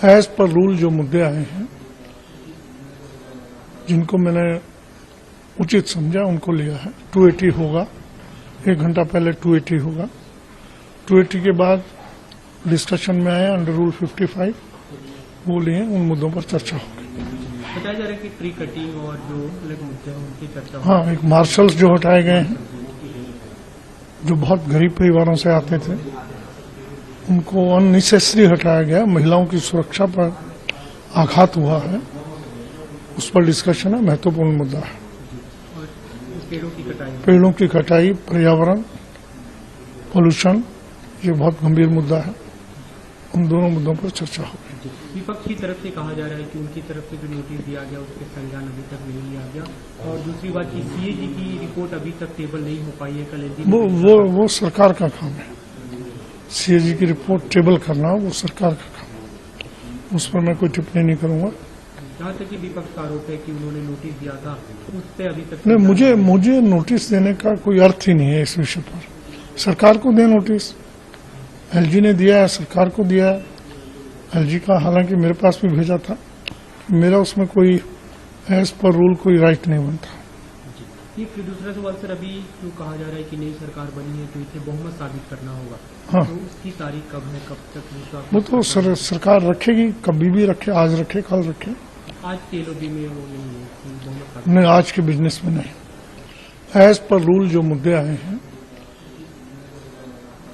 As per rule जो मुद्दे आए हैं जिनको मैंने उचित समझा उनको लिया है। 280 होगा, 1 घंटा पहले 280 होगा। 280 के बाद डिस्कशन में आए अंडर रूल 55 वो लिए, उन मुद्दों पर चर्चा होगी। बताया जा रहा है कि ट्री कटिंग और जो अलग मुद्दे हैं उनकी चर्चा होगी। हाँ, एक मार्शल्स जो हटाए गए हैं जो बहुत गरीब परिवारों से आते थे उनको अननेसेसरी हटाया गया। महिलाओं की सुरक्षा पर आघात हुआ है, उस पर डिस्कशन है, महत्वपूर्ण मुद्दा है। और पेड़ों की कटाई, पर्यावरण, पोल्यूशन, ये बहुत गंभीर मुद्दा है। उन दोनों मुद्दों पर चर्चा होगी। विपक्ष की तरफ से कहा जा रहा है कि उनकी तरफ से जो नोटिस दिया गया उसके संज्ञान अभी तक नहीं लिया गया। और दूसरी बात की सीएजी की रिपोर्ट अभी तक टेबल नहीं हो पाई है। कल वो सरकार का काम है। सीएजी की रिपोर्ट टेबल करना वो सरकार का काम है, उस पर मैं कोई टिप्पणी नहीं करूंगा। जहाँ तक कि विपक्ष का आरोप है कि उन्होंने नोटिस दिया था उस पर अभी तक नहीं, मुझे नोटिस देने का कोई अर्थ ही नहीं है इस विषय पर। सरकार को दे नोटिस, एलजी ने दिया है, सरकार को दिया है। एलजी का हालांकि मेरे पास भी भेजा था, मेरा उसमें कोई एज पर रूल कोई राइट नहीं बनता। ये फिर दूसरा सवाल सर, अभी जो कहा जा रहा है कि नई सरकार बनी है तो इसे बहुमत साबित करना होगा। हाँ, तो उसकी तारीख कब है, कब तक? वो तो सरकार रखेगी, कभी भी रखे, आज रखे, कल रखे। आज के एलओबी में वो नहीं है बहुमत साबित। नहीं, आज के बिजनेस में नहीं। एज पर रूल जो मुद्दे आए हैं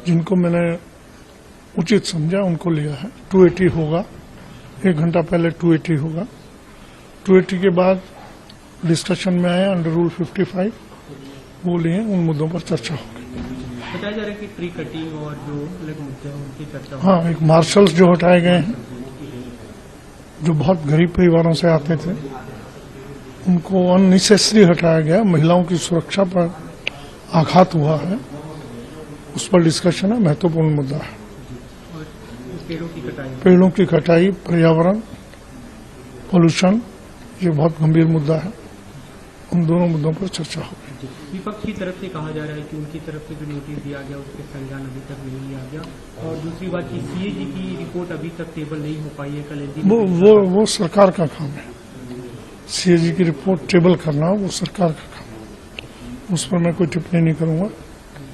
जिनको मैंने उचित समझा उनको लिया है। 280 होगा, 1 घंटा पहले 280 होगा। 280 के बाद डिस्कशन में आए अंडर रूल 55 वो लिए, उन मुद्दों पर चर्चा होगी। बताया जा रहा है कि ट्री कटिंग और जो अलग मुद्दे हैं उनकी चर्चा होगी। हाँ, एक मार्शल्स जो हटाए गए हैं जो बहुत गरीब परिवारों से आते थे उनको अननेसेसरी हटाया गया। महिलाओं की सुरक्षा पर आघात हुआ है, उस पर डिस्कशन है, महत्वपूर्ण मुद्दा है। और पेड़ों की कटाई, पर्यावरण, पोल्यूशन, ये बहुत गंभीर मुद्दा है। उन दोनों मुद्दों पर चर्चा होगी। विपक्ष की तरफ से कहा जा रहा है कि उनकी तरफ से जो नोटिस दिया गया उसके संज्ञान अभी तक नहीं लिया गया। और दूसरी बात की सीएजी की रिपोर्ट अभी तक टेबल नहीं हो पाई है। कल वो सरकार का काम है। सीएजी की रिपोर्ट टेबल करना वो सरकार का काम है, उस पर मैं कोई टिप्पणी नहीं करूंगा।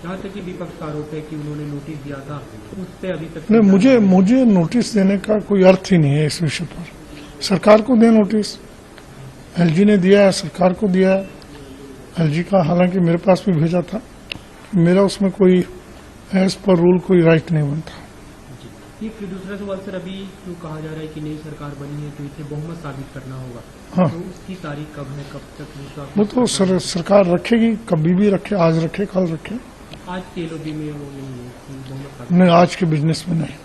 जहाँ तक कि विपक्ष का आरोप है कि उन्होंने नोटिस दिया था उस पर अभी तक नहीं, मुझे नोटिस देने का कोई अर्थ ही नहीं है इस विषय पर। सरकार को दे नोटिस, एलजी ने दिया है, सरकार को दिया है। एलजी का हालांकि मेरे पास भी भेजा था, मेरा उसमें कोई एज पर रूल कोई राइट नहीं बनता। ये फिर दूसरा सवाल सर, अभी जो कहा जा रहा है कि नई सरकार बनी है तो इसे बहुमत साबित करना होगा। हाँ, तो उसकी तारीख कब है, कब तक? वो तो सरकार रखेगी, कभी भी रखे, आज रखे, कल रखे। आज के एलओबी में वो नहीं है बहुमत साबित। नहीं, आज के बिजनेस में नहीं।